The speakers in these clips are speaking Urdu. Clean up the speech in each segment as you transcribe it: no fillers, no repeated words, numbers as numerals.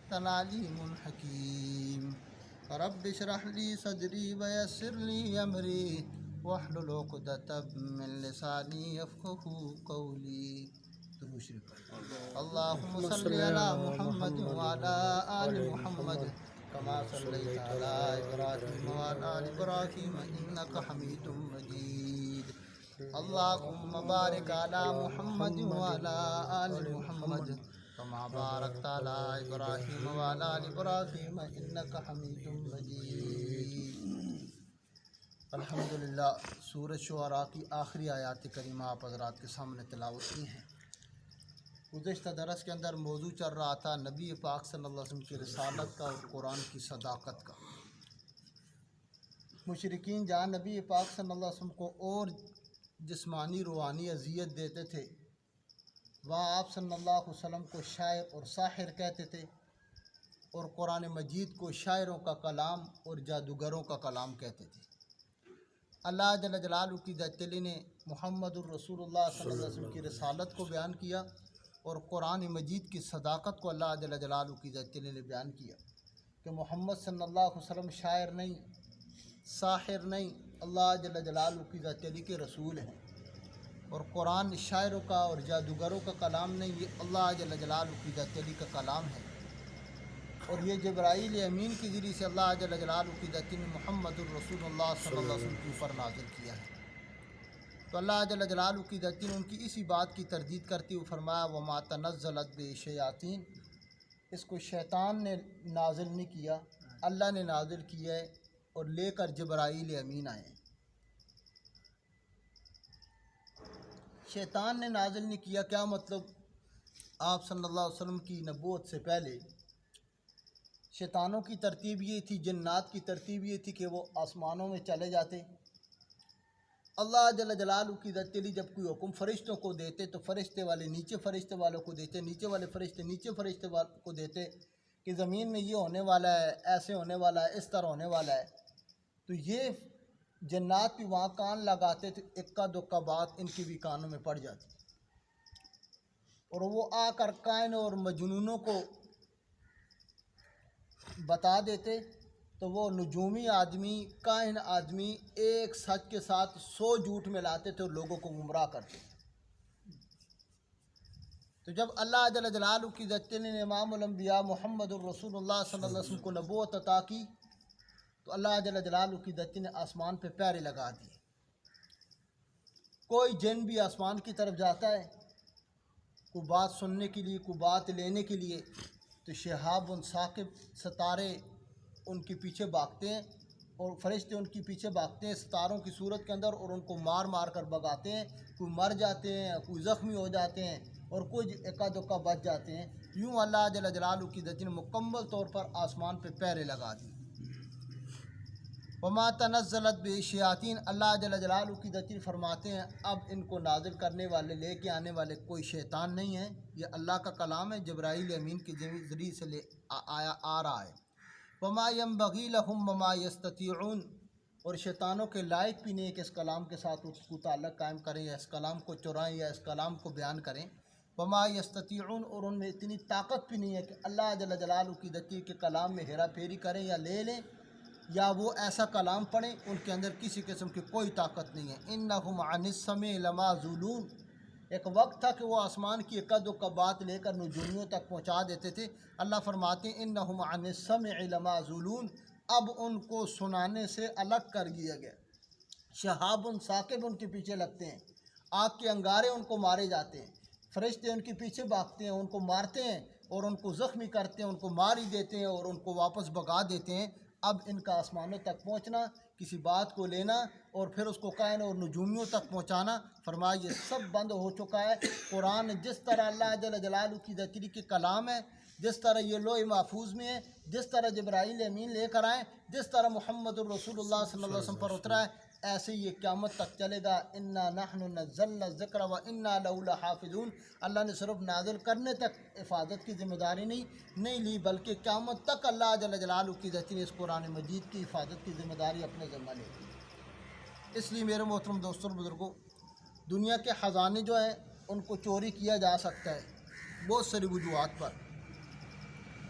أنت العليم الحكيم رب اشرح لي صدري ويسر لي أمري واحلل عقدة من لساني يفقهوا قولي. اللهم صل على محمد وعلى آل محمد كما صليت على إبراهيم وعلى آل إبراهيم إنك حميد مجيد. اللهم بارك على محمد وعلى آل محمد كما باركت على إبراهيم وعلى آل إبراهيم إنك حميد مجيد. الحمدللہ سورۃ شعراء کی آخری آیات کریمہ آپ حضرات کے سامنے تلاوت کی ہیں. گزشتہ درس کے اندر موضوع چل رہا تھا نبی پاک صلی اللہ علیہ وسلم کی رسالت کا اور قرآن کی صداقت کا. مشرکین جہاں نبی پاک صلی اللہ علیہ وسلم کو اور جسمانی روحانی اذیت دیتے تھے وہاں آپ صلی اللہ علیہ وسلم کو شاعر اور ساحر کہتے تھے اور قرآن مجید کو شاعروں کا کلام اور جادوگروں کا کلام کہتے تھے. اللہ جل جلالہ کی ذات علی نے محمد الرسول اللہ صلی اللہ علیہ وسلم کی رسالت کو بیان کیا اور قرآن مجید کی صداقت کو اللہ جل جلالہ کی ذات علی نے بیان کیا کہ محمد صلی اللہ علیہ وسلم شاعر نہیں، ساحر نہیں، اللہ جل جلالہ کی ذات علی کے رسول ہیں. اور قرآن شاعروں کا اور جادوگروں کا کلام نہیں، یہ اللہ جل جلالہ کی ذات علی کا کلام ہے. اور یہ جبرائیل امین کے ذریعے سے اللہ جل جلالہ کی ذات نے محمد الرسول اللہ صلی اللہ علیہ وسلم کے اوپر نازل کیا ہے. تو اللہ جل جلالہ کی ذات نے ان کی اسی بات کی تردید کرتے ہوئے فرمایا وما تنزلت بالشیاطین، اس کو شیطان نے نازل نہیں کیا، اللہ نے نازل کیا ہے اور لے کر جبرائیل امین آئے. شیطان نے نازل نہیں کیا کیا مطلب؟ آپ صلی اللہ علیہ وسلم کی نبوت سے پہلے شیطانوں کی ترتیب یہ تھی، جنات کی ترتیب یہ تھی کہ وہ آسمانوں میں چلے جاتے. اللہ جل جلالہ کی ذات علی جب کوئی حکم فرشتوں کو دیتے تو فرشتے والے نیچے فرشتے والوں کو دیتے، نیچے والے فرشتے نیچے فرشتے والوں کو دیتے کہ زمین میں یہ ہونے والا ہے، ایسے ہونے والا ہے، اس طرح ہونے والا ہے. تو یہ جنات بھی وہاں کان لگاتے تھے، اکا دکا بات ان کی بھی کانوں میں پڑ جاتی اور وہ آ کر کائن اور مجنونوں کو بتا دیتے. تو وہ نجومی آدمی، کائن آدمی ایک سچ کے ساتھ 100 جھوٹ ملاتے تھے اور لوگوں کو گمراہ کرتے. تو جب اللہ جل جلالہ کی ذات نے امام الانبیاء محمد الرسول اللہ صلی اللہ علیہ وسلم کو نبوت عطا کی تو اللہ جل جلالہ کی ذات نے آسمان پہ پیرے لگا دیے. کوئی جن بھی آسمان کی طرف جاتا ہے کوئی بات سننے کے لیے، کوئی بات لینے کے لیے، تو شہاب ثاقب ستارے ان کے پیچھے بھاگتے ہیں اور فرشتے ان کے پیچھے بھاگتے ہیں ستاروں کی صورت کے اندر اور ان کو مار مار کر بھگاتے ہیں. کوئی مر جاتے ہیں، کوئی زخمی ہو جاتے ہیں اور کچھ اکا دکا بچ جاتے ہیں. یوں اللہ جل جلالہ کی ذات نے مکمل طور پر آسمان پہ پیرے لگا دی. وما تنزلت بالشیاطین، اللہ جل جلالہ کی ذات فرماتے ہیں اب ان کو نازل کرنے والے، لے کے آنے والے کوئی شیطان نہیں ہے، یہ اللہ کا کلام ہے، جبرائیل امین کے ذریعے سے آ رہا ہے. وما ينبغي لهم وما يستطيعون، اور شیطانوں کے لائق بھی نہیں کہ اس کلام کے ساتھ اس کو تعلق قائم کریں یا اس کلام کو چرائیں یا اس کلام کو بیان کریں. وما يستطيعون، اور ان میں اتنی طاقت بھی نہیں ہے کہ اللہ جل جلالہ کی ذات کے کلام میں ہیرا پھیری کریں یا لے لیں یا وہ ایسا کلام پڑھیں. ان کے اندر کسی قسم کی کوئی طاقت نہیں ہے. انہم عن السمع لمعزولون، ایک وقت تھا کہ وہ آسمان کی اکا دکا بات لے کر نجومیوں تک پہنچا دیتے تھے. اللہ فرماتے ہیں انہم عن السمع لمعزولون، اب ان کو سنانے سے الگ کر دیا گیا. شہاب ثاقب ان کے پیچھے لگتے ہیں، آگ کے انگارے ان کو مارے جاتے ہیں، فرشتے ان کے پیچھے بھاگتے ہیں، ان کو مارتے ہیں اور ان کو زخمی کرتے ہیں، ان کو مار ہی دیتے ہیں اور ان کو واپس بھگا دیتے ہیں. اب ان کا آسمانوں تک پہنچنا، کسی بات کو لینا اور پھر اس کو کائن اور نجومیوں تک پہنچانا، فرمایا یہ سب بند ہو چکا ہے. قرآن جس طرح اللہ جل جلالہ کی ذات کے کلام ہے، جس طرح یہ لوح محفوظ میں ہے، جس طرح جبرائیل امین لے کر آئے، جس طرح محمد الرسول اللہ صلی اللہ علیہ وسلم پر اترا ہے، ایسے یہ قیامت تک چلے گا. انا نحن نزلنا الذکر و انا لہ لحافظون، اللہ نے صرف نازل کرنے تک حفاظت کی ذمہ داری نہیں لی بلکہ قیامت تک اللہ جل جلالہ کی ذات نے اس قرآن مجید کی حفاظت کی ذمہ داری اپنے ذمہ لے لی. اس لیے میرے محترم دوستوں اور بزرگوں، دنیا کے خزانے جو ہیں ان کو چوری کیا جا سکتا ہے بہت ساری وجوہات پر.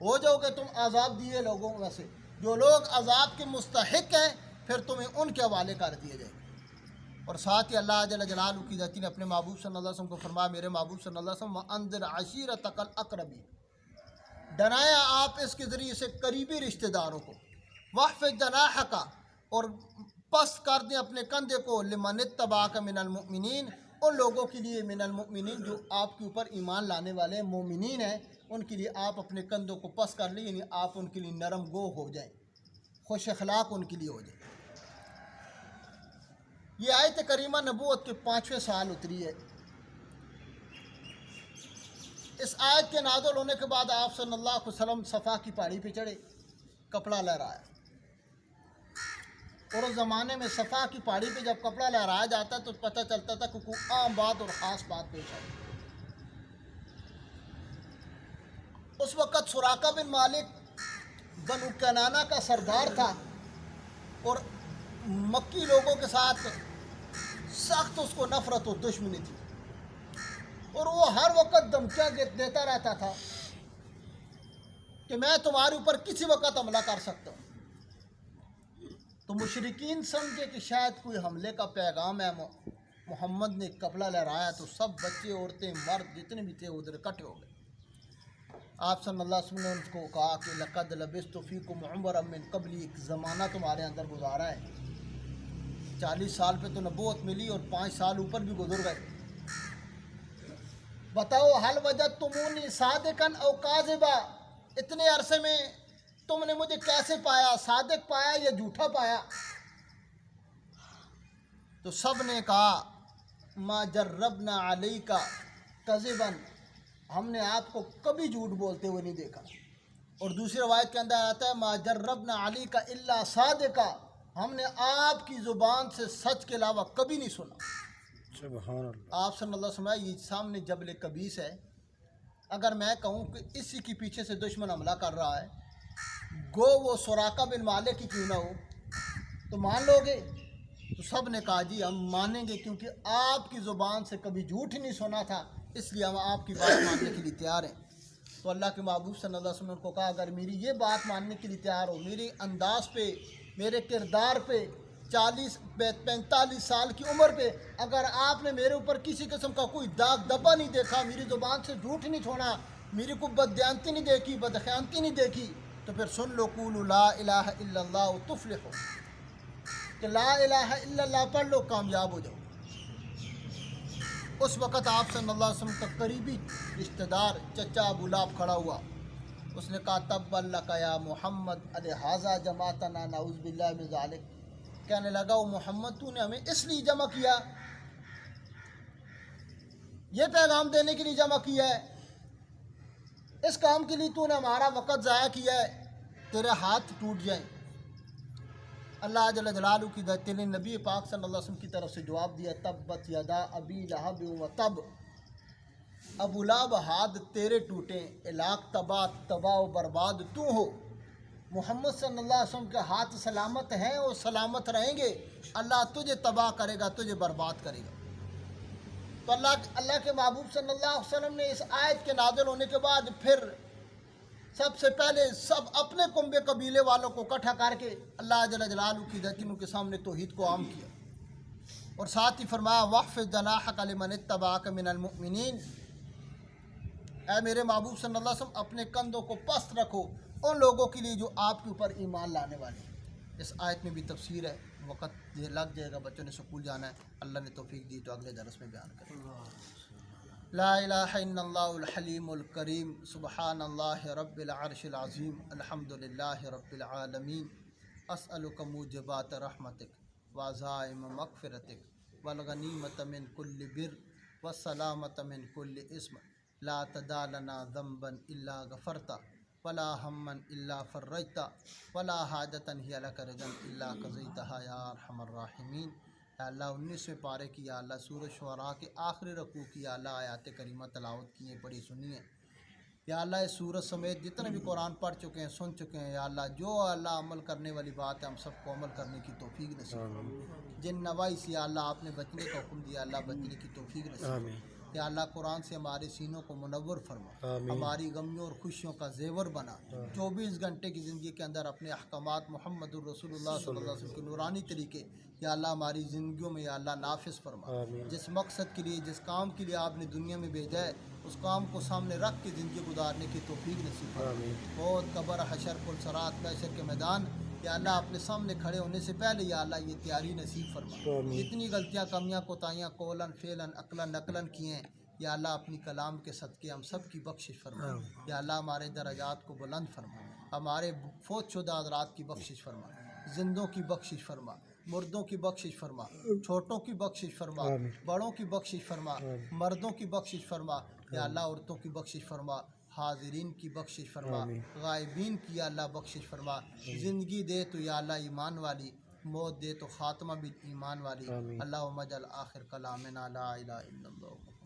ہو جاؤ گے تم عذاب دیے لوگوں میں سے. جو لوگ عذاب کے مستحق ہیں پھر تمہیں ان کے حوالے کر دیے جائیں گے. اور ساتھ ہی اللہ جل جلالہ کی ذاتی نے اپنے محبوب صلی اللہ علیہ وسلم کو فرمایا، میرے محبوب صلی اللہ علیہ وسلم وَأَنذِرْ عَشِيرَتَكَ الْأَقْرَبِينَ، ڈرایا آپ اس کے ذریعے سے قریبی رشتہ داروں کو. وَاخْفِضْ جَنَاحَكَ، اور پست کر دیں اپنے کندھے کو، لِمَنِ اتَّبَعَكَ مِنَ الْمُؤْمِنِينَ، ان لوگوں کے لیے من المؤمنین جو آپ کے اوپر ایمان لانے والے مومنین ہیں، ان کے لیے آپ اپنے کندھوں کو پست کر لیں، یعنی آپ ان کے لیے نرم گو ہو جائیں، خوش اخلاق ان کے لیے ہو جائیں. یہ آیت کریمہ نبوت کے 5ویں سال اتری ہے. اس آیت کے نازل ہونے کے بعد آپ صلی اللہ علیہ وسلم صفا کی پہاڑی پہ چڑھے، کپڑا لہرایا. اور اس زمانے میں صفا کی پہاڑی پہ جب کپڑا لہرایا جاتا تو پتہ چلتا تھا کہ کوئی عام بات اور خاص بات پیش آئی. اس وقت سراقہ بن مالک بنو کنانہ کا سردار تھا اور مکی لوگوں کے ساتھ سخت اس کو نفرت و دشمنی تھی، اور وہ ہر وقت دھمکیاں دیتا رہتا تھا کہ میں تمہارے اوپر کسی وقت حملہ کر سکتا ہوں. تو مشرکین سمجھے کہ شاید کوئی حملے کا پیغام ہے. محمد نے کپڑا لہرایا تو سب بچے عورتیں مرد جتنے بھی تھے ادھر اکٹھے ہو گئے. آپ صلی اللہ علیہ وسلم نے ان کو کہا کہ لقد لبثت فیکم عمرا من قبلی، ایک زمانہ تمہارے اندر گزارا ہے. 40 سال پہ تو نبوت ملی اور 5 سال اوپر بھی گزر گئے. بتاؤ حل وجدتمونی صادقا او کاذبا، اتنے عرصے میں تم نے مجھے کیسے پایا، صادق پایا یا جھوٹا پایا؟ تو سب نے کہا ما جربنا علیکا کذبا، ہم نے آپ کو کبھی جھوٹ بولتے ہوئے نہیں دیکھا. اور دوسری روایت کے اندر آتا ہے ما جربنا علیکا الا صادقا، ہم نے آپ کی زبان سے سچ کے علاوہ کبھی نہیں سنا. سبحان اللہ. آپ صلی اللہ علیہ وسلم، یہ سامنے جبل کبیس ہے، اگر میں کہوں کہ اسی کے پیچھے سے دشمن حملہ کر رہا ہے، گو وہ سراقہ بن مالک ہی کیوں نہ ہو، تو مان لو گے؟ تو سب نے کہا جی ہم مانیں گے، کیونکہ آپ کی زبان سے کبھی جھوٹ ہی نہیں سنا تھا، اس لیے ہم آپ کی بات ماننے کے لیے تیار ہیں. تو اللہ کے محبوب صلی اللہ علیہ وسلم کو کہا اگر میری یہ بات ماننے کے لیے تیار ہو، میرے انداز پہ، میرے کردار پہ، 45 سال کی عمر پہ اگر آپ نے میرے اوپر کسی قسم کا کوئی داغ دبا نہیں دیکھا، میری زبان سے جھوٹ نہیں چھوڑا، میری کو بددیانتی نہیں دیکھی، بدخیانتی نہیں دیکھی، تو پھر سن لو قولوا لا الہ الا اللہ تفلحوا، کہ لا الہ الا اللہ پڑھ لو کامیاب ہو جاؤ. اس وقت آپ صلی اللہ علیہ وسلم کا قریبی رشتہ دار چچا ابو لہب کھڑا ہوا. اس نے کہا تبا لک یا محمد الہذا جماعتنا نعوذ باللہ من ذلک، کہنے لگا وہ محمد تو نے ہمیں اس لیے جمع کیا، یہ پیغام دینے کے لیے جمع کیا ہے، اس کام کے لیے تو نے ہمارا وقت ضائع کیا ہے، تیرے ہاتھ ٹوٹ جائیں. اللہ جل جلالہ کی ذات نے نبی پاک صلی اللہ علیہ وسلم کی طرف سے جواب دیا تبت یدا ابی لہب و تب، ابو لہب ہاتھ تیرے ٹوٹیں، الاک تباہ و برباد تو ہو. محمد صلی اللہ علیہ وسلم کے ہاتھ سلامت ہیں اور سلامت رہیں گے، اللہ تجھے تباہ کرے گا، تجھے برباد کرے گا. تو اللہ کے محبوب صلی اللہ علیہ وسلم نے اس آیت کے نازل ہونے کے بعد پھر سب سے پہلے سب اپنے کنبے قبیلے والوں کو اکٹھا کر کے اللہ جل جلالہ کی ذاتوں کے سامنے توحید کو عام کیا، اور ساتھ ہی فرمایا وَاخْفِضْ جَنَاحَكَ لِمَنِ اتَّبَعَكَ مِنَ الْمُؤْمِنِينَ، اے میرے محبوب صلی اللہ علیہ وسلم اپنے کندھوں کو پست رکھو ان لوگوں کے لیے جو آپ کے اوپر ایمان لانے والے ہیں. اس آیت میں بھی تفسیر ہے، وقت لگ جائے گا، بچوں نے سکول جانا ہے، اللہ نے توفیق دی تو اگلے درس میں بیان کریں. لا الہ الا اللہ الحلیم الکریم، سبحان اللہ رب العرش العظیم، الحمد للہ رب العالمین، اسألک موجبات رحمتک وعزائم مغفرتک والغنیمت من کل بر والسلامت من کل اسم، لا تدع لنا ذنبا الا غفرتا ولا ہما الا فرجتا ولا حاجتا ہی لک رضا الا قضیتها یا ارحم الراحمین. یا اللہ 19ویں پارے کی، یا اللہ سورہ شعراء کے آخری رکوع کی، یا اللہ آیات کریمہ تلاوت کیے، پڑھی سنی ہے. یا اللہ اس سورت سمیت جتنے بھی قرآن پڑھ چکے ہیں، سن چکے ہیں، یا اللہ جو اللہ عمل کرنے والی بات ہے ہم سب کو عمل کرنے کی توفیق نصیب. جن نوائی سے یا اللہ آپ نے بچنے کا حکم دیا، اللہ بچنے کی توفیق نصیب. یا اللہ قرآن سے ہمارے سینوں کو منور فرما، آمین۔ ہماری غمیوں اور خوشیوں کا زیور بنا، 24 گھنٹے کی زندگی کے اندر اپنے احکامات محمد الرسول اللہ صلی اللہ علیہ وسلم کے نورانی طریقے یا اللہ ہماری زندگیوں میں یا اللہ نافذ فرما۔ آمین۔ جس مقصد کے لیے جس کام کے لیے آپ نے دنیا میں بھیجا ہے اس کام کو سامنے رکھ کے زندگی گزارنے کی توفیق نصیب فرما۔ آمین۔ موت، قبر، حشر، پل صراط، محشر کے میدان یا اللہ اپنے سامنے کھڑے ہونے سے پہلے یا اللہ یہ تیاری نصیب فرما۔ آمین۔ جتنی غلطیاں، کمیاں، کوتاہیاں قولاً فعلاً عقلاً نقلاً کی ہیں یا اللہ اپنی کلام کے صدقے ہم سب کی بخشش فرما۔ یا اللہ ہمارے درجات کو بلند فرما، ہمارے فوت شدہ حضرات کی بخشش فرما، زندوں کی بخشش فرما، مردوں کی بخشش فرما، چھوٹوں کی بخشش فرما، آمین۔ بڑوں کی بخشش فرما، آمین۔ مردوں کی بخشش فرما یا اللہ عورتوں کی بخشش فرما، حاضرین کی بخشش فرما، آمین۔ غائبین کی یا اللہ بخشش فرما۔ زندگی دے تو یا اللہ ایمان والی، موت دے تو خاتمہ بھی ایمان والی۔ آمین۔ اللہم اجعل آخر کلامنا لا الہ الا اللہ۔